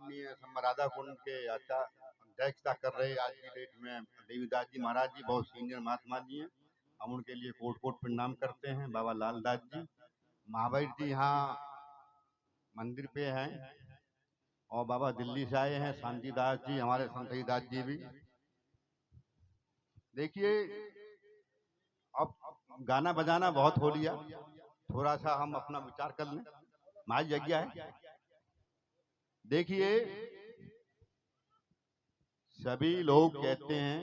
आदरणीय राधा कुंड के अध्यक्षता कर रहे आज की डेट में देवीदास जी महाराज जी बहुत सीनियर महात्मा जी हैं। हम उनके लिए कोट कोट प्रणाम करते हैं। बाबा लालदास जी महावीर जी यहाँ मंदिर पे हैं और बाबा दिल्ली से आए हैं शांतिदास जी, हमारे संतदास जी भी। देखिए अब गाना बजाना बहुत हो लिया, थोड़ा सा हम अपना विचार कर लें। महाराज यज्ञ है। देखिए सभी लोग कहते हैं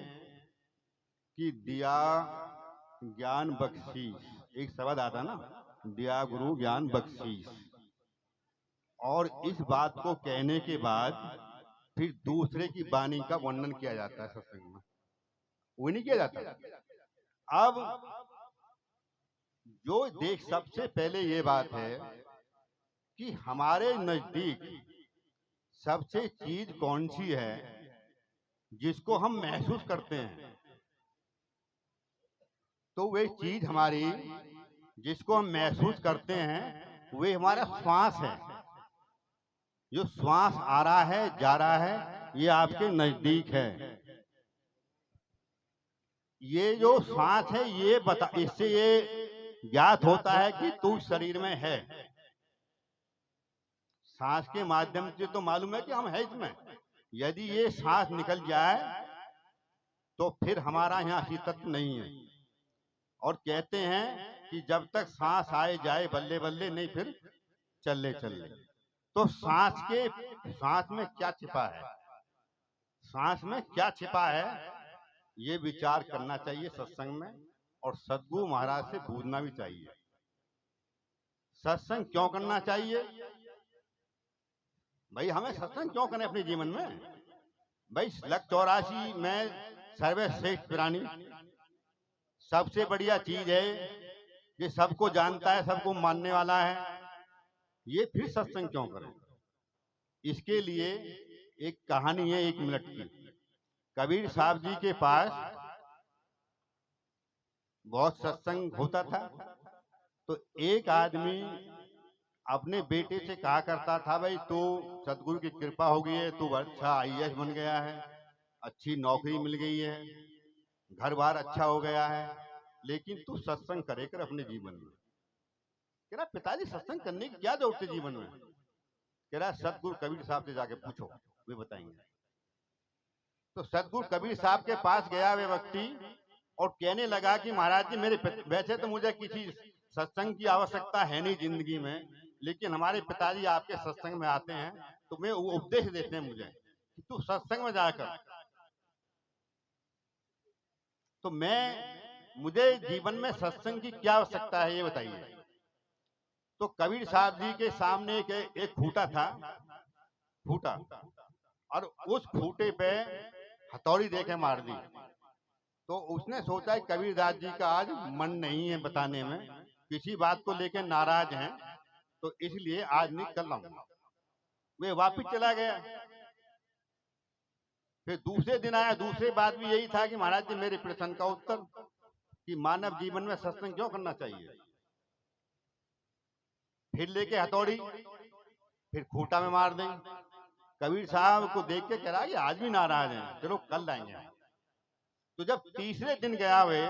कि दिया ज्ञान बख्शीश, एक शब्द आता ना, दिया गुरु ज्ञान बख्शीश। और इस बात को कहने के बाद फिर दूसरे की वाणी का वर्णन किया जाता है सत्संग में, वो नहीं किया जाता। अब जो देख, सबसे पहले ये बात है कि हमारे नजदीक सबसे चीज कौन सी है जिसको हम महसूस करते हैं। तो वे चीज हमारी जिसको हम महसूस करते हैं वे हमारा श्वास है। जो श्वास आ रहा है जा रहा है ये आपके नजदीक है। ये जो श्वास है ये इससे ये ज्ञात होता है कि तू शरीर में है। सांस के माध्यम से तो मालूम है कि हम है इसमें। यदि ये सांस निकल जाए तो फिर हमारा यहाँ अस्तित्व नहीं है। और कहते हैं कि जब तक सांस आए जाए बल्ले बल्ले, नहीं फिर चले चले। तो सांस में क्या छिपा है, सांस में क्या छिपा है, ये विचार करना चाहिए सत्संग में। और सद्गुरु महाराज से पूछना भी चाहिए। सत्संग क्यों करना चाहिए भाई, हमें सत्संग क्यों करें अपने जीवन में भाई। लक 84 में सर्वश्रेष्ठ प्राणी, सबसे बढ़िया चीज है, ये सबको जानता है, सबको मानने वाला है, ये फिर सत्संग क्यों करें। इसके लिए एक कहानी है 1 मिनट की। कबीर साहब जी के पास बहुत सत्संग होता था। तो एक आदमी अपने बेटे से कहा करता था, भाई तू सतगुरु की कृपा हो गई है, तू अच्छा आईएएस बन गया है, अच्छी नौकरी मिल गई है, घर बार अच्छा हो गया है, लेकिन तू सत्संग करे कर अपने जीवन में। कह रहा पिताजी सत्संग करने की क्या जरूरत है जीवन में। कह रहा सतगुरु कबीर साहब से जाके पूछो, वे बताएंगे। तो सतगुरु कबीर साहब के पास गया वे व्यक्ति और कहने लगा कि महाराज जी मेरे वैसे तो मुझे किसी सत्संग की आवश्यकता है नहीं जिंदगी में, लेकिन हमारे पिताजी आपके सत्संग में आते हैं तो वे उपदेश देते हैं मुझे कि तू सत्संग में जाकर। तो मुझे जीवन में सत्संग की क्या आवश्यकता है ये बताइए। तो कबीर साहब जी के सामने एक खूंटा था, खूंटा, और उस खूंटे पे हथौड़ी देके मार दी। तो उसने सोचा कबीरदास जी का आज मन नहीं है बताने में, किसी बात को लेकर नाराज हैं, तो इसलिए आज नहीं कल लाऊंगा। वे वापिस चला गया। फिर दूसरे दिन आया, दूसरे बात भी यही था कि महाराज जी मेरे प्रश्न का उत्तर कि मानव जीवन में सत्संग क्यों करना चाहिए। फिर लेके हथौड़ी, फिर खूंटा में मार दें। कबीर साहब को देख के कह रहा कि आज भी नाराज हैं, चलो कल लाएंगे। तो जब तीसरे दिन गया वे,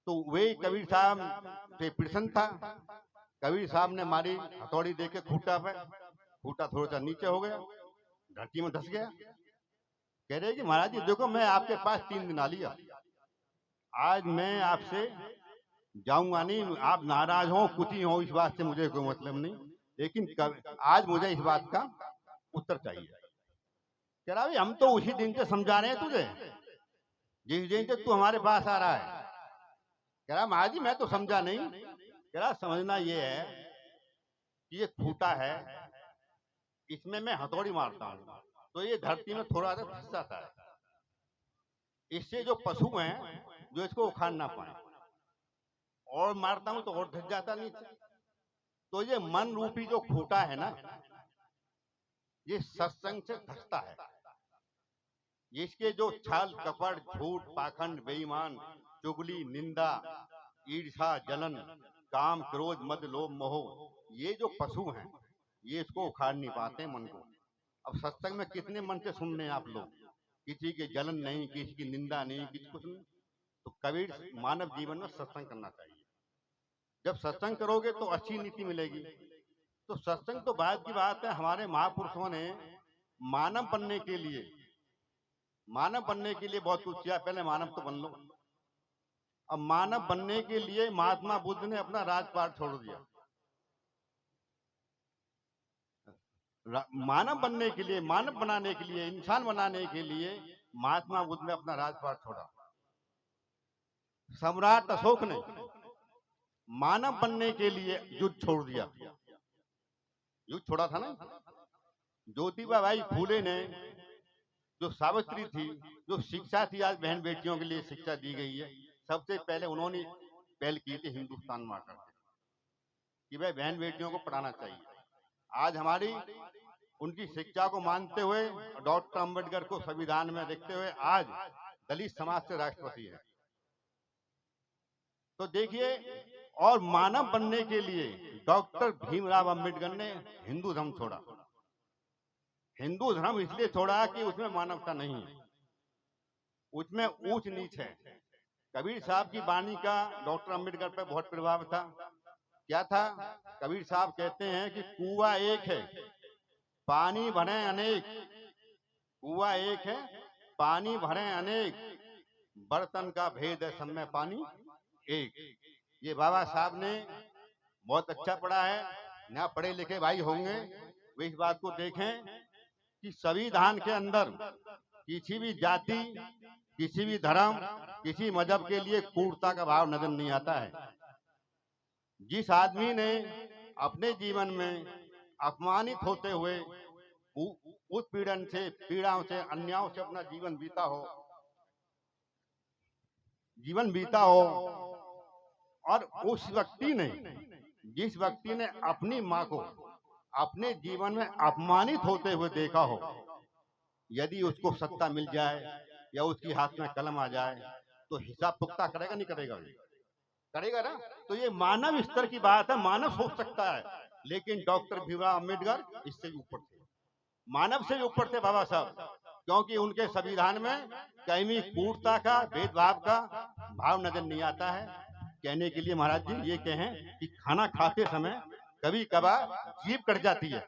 तो वे कबीर साहब से प्रसन्न था। कबीर साहब ने मारी हथौड़ी देके खूंटा पे, खूंटा थोड़ा सा नीचे हो गया, धरती में धस गया। कह रहे कि महाराज जी देखो मैं आपके पास 3 दिन आ लिया, आज मैं आपसे जाऊंगा नहीं, आप नाराज हो कुछ ही हो इस बात से मुझे कोई मतलब नहीं, लेकिन आज मुझे इस बात का उत्तर चाहिए। कह रहा हम तो उसी दिन से समझा रहे हैं तुझे जिस दिन से तू हमारे पास आ रहा है। कह रहा महाराज जी मैं तो समझा नहीं। कह रहा समझना ये है कि ये खूंटा है, इसमें मैं हथौड़ी मारता हूं तो ये धरती में थोड़ा सा धस जाता है, इससे जो पशु हैं जो इसको उखाड़ ना पाए, और मारता हूं तो और धस जाता नीचे। तो ये मन रूपी जो खूंटा है ना, ये सत्संग से धसता है। इसके जो छल कपट झूठ पाखंड बेईमान चुगली निंदा ईर्षा जलन काम क्रोध मद लोभ मोह, ये जो पशु हैं ये इसको उखाड़ नहीं पाते मन को। अब सत्संग में कितने मन से सुन रहे हैं आप लोग, किसी की जलन नहीं, किसी की निंदा नहीं, किसी कुछ नहीं। तो कबीर मानव जीवन में सत्संग करना चाहिए। जब सत्संग करोगे तो अच्छी नीति मिलेगी। तो सत्संग तो बाद की बात है। हमारे महापुरुषों ने मानव बनने के लिए बहुत कुछ किया। पहले मानव तो बन लो। अब मानव बनने के लिए महात्मा बुद्ध ने अपना राजपाट छोड़ दिया। मानव बनने के लिए, मानव बनाने के लिए, इंसान बनाने के लिए महात्मा बुद्ध ने अपना राजपाट छोड़ा। सम्राट अशोक ने मानव बनने के लिए युद्ध छोड़ दिया। युद्ध छोड़ा था ना। ज्योतिबा बाई फूले ने, जो सावित्री थी, जो शिक्षा थी, आज बहन बेटियों के लिए शिक्षा दी गई है, सबसे पहले उन्होंने पहल की थी हिंदुस्तान में आकर कि भाई बहन बेटियों को पढ़ाना चाहिए। आज हमारी उनकी शिक्षा को मानते हुए, डॉक्टर अंबेडकर को संविधान में देखते हुए आज दलित समाज से राष्ट्रपति है। तो देखिए, और मानव बनने के लिए डॉक्टर भीमराव अंबेडकर ने हिंदू धर्म छोड़ा। हिंदू धर्म इसलिए छोड़ा कि उसमें मानवता नहीं है, उसमें ऊंच नीच है। कबीर साहब की वाणी का डॉक्टर अंबेडकर पर बहुत प्रभाव था। क्या था? कबीर साहब कहते हैं कि कुआं एक है, पानी भरे अनेक। कुआं एक है, पानी भरे अनेक, बर्तन का भेद है सब में पानी एक। ये बाबा साहब ने बहुत अच्छा पढ़ा है। यहाँ पढ़े लिखे भाई होंगे वे इस बात को देखें कि संविधान के अंदर किसी भी जाति, किसी भी धर्म, किसी मजहब के लिए क्रूरता का भाव नजर नहीं आता है। जिस आदमी ने अपने जीवन में अपमानित होते हुए, उत्पीड़न से, पीड़ाओं से, अन्यायों से अपना जीवन बीता हो, और उस व्यक्ति ने, जिस व्यक्ति ने अपनी माँ को अपने जीवन में अपमानित होते हुए देखा हो, यदि उसको सत्ता मिल जाए या उसके हाथ में कलम आ जाए तो हिसाब पुख्ता करेगा नहीं करेगा? करेगा ना। तो ये मानव स्तर की बात है, मानव सोच सकता है। लेकिन डॉक्टर भीमराव अंबेडकर इससे ऊपर थे, मानव से ऊपर थे बाबा साहब, क्योंकि उनके संविधान में कहीं भी क्रूरता का, भेदभाव का भाव नजर नहीं आता है। कहने के लिए महाराज जी ये कहें कि खाना खाते समय कभी कभार जीभ कट जाती है।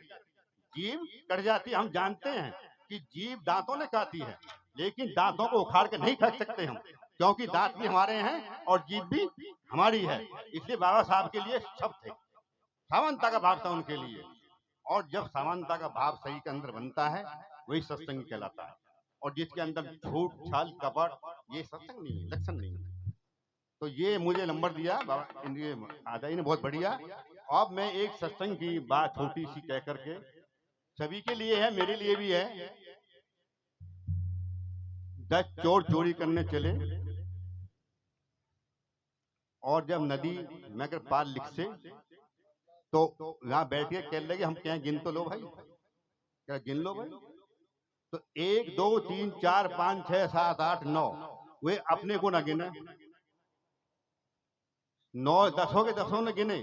जीभ कट जाती है, हम जानते हैं कि जीभ दांतों ने काटी है, लेकिन दांतों को उखाड़ के नहीं फेंक सकते हम, क्योंकि दांत भी हमारे हैं और जीभ भी हमारी है। इसलिए बाबा साहब के लिए सब थे, समानता का भाव था उनके लिए। और जब समानता का भाव सही के अंदर बनता है वही सत्संग कहलाता है। और जिसके अंदर झूठ, छल, कपट, ये सत्संग नहीं है, लक्षण नहीं है। तो ये मुझे नंबर दिया बाबा आदाई ने, बहुत बढ़िया। अब मैं एक सत्संग की बात छोटी सी कह करके, सभी के लिए है, मेरे लिए भी है। 10 चोर चोरी करने चले और जब नदी में अगर पार लिख से तो यहाँ बैठ के कहने लगे हम क्या गिन तो लो भाई, क्या गिन लो भाई। तो 1 2 3 4 5 6 7 8 9, वे अपने को ना गिने। 9 10 के 10 ने गिने,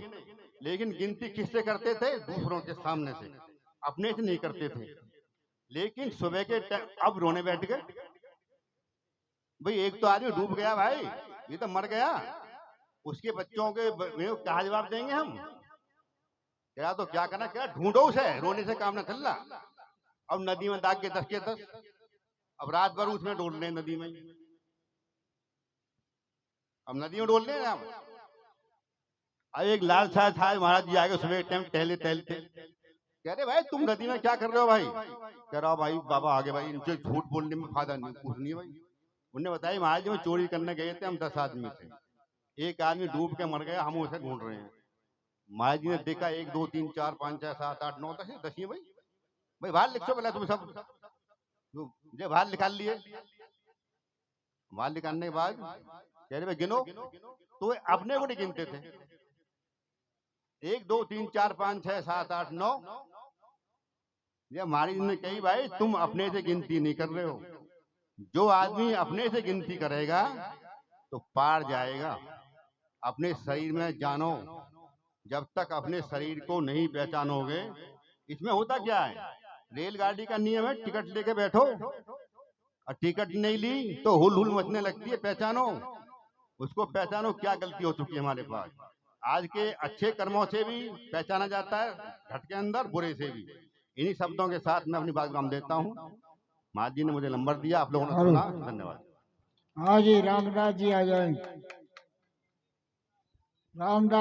लेकिन गिनती किससे करते थे? दूसरों के सामने से, अपने से नहीं करते थे। लेकिन सुबह के टाइम अब रोने बैठ गए। भाई एक तो आदमी डूब गया भाई, ये तो मर गया, उसके बच्चों के क्या जवाब देंगे हम? क्या तो क्या करना, क्या ढूंढो उसे, रोने से काम ना चल रहा। अब नदी में दाग के 10 के 10, अब रात भर उसमें डोल रहे नदी में, अब नदी में डोल रहे हम। अब एक लाल साहब था महाराज जी आगे सुबह टाइम टहले टहलते, कह रहे भाई तुम नदी में क्या कर रहे हो भाई? कह रहा भाई बाबा आगे भाई, इनसे झूठ बोलने में फायदा नहीं, कुछ नहीं भाई। उन्होंने बताया महाराज जी में चोरी करने गए थे हम, 10 आदमी थे, एक आदमी डूब के मर गया, हम उसे ढूंढ रहे हैं। महाराज जी ने देखा 1 2 3 4 5 6 7 8 9 10 ही भाई, भाई बाहर लिख सो पहले तुम सब, जो बाहर निकाल लिए। बाहर निकालने के बाद कह रहे भाई गिनो, तो अपने को नहीं गिनते थे। 1 2 3 4 5 6 7 8 9। ये महाराज ने कही भाई तुम अपने से गिनती नहीं कर रहे हो, जो आदमी अपने से गिनती करेगा तो पार जाएगा। अपने शरीर में जानो, जब तक अपने शरीर को नहीं पहचानोगे। इसमें होता क्या है, रेलगाड़ी का नियम है, टिकट लेके बैठो, और टिकट नहीं ली तो हुल हुल मचने लगती है। पहचानो उसको, पहचानो क्या गलती हो चुकी है हमारे पास। आज के अच्छे कर्मों से भी पहचाना जाता है, घट के अंदर बुरे से भी। इन्हीं शब्दों के साथ मैं अपनी बात विराम देता हूँ। महाराज जी ने मुझे नंबर दिया, आप लोगों ने सुना, धन्यवाद। हाँ जी, रामदास जी आ जाए। रामदास।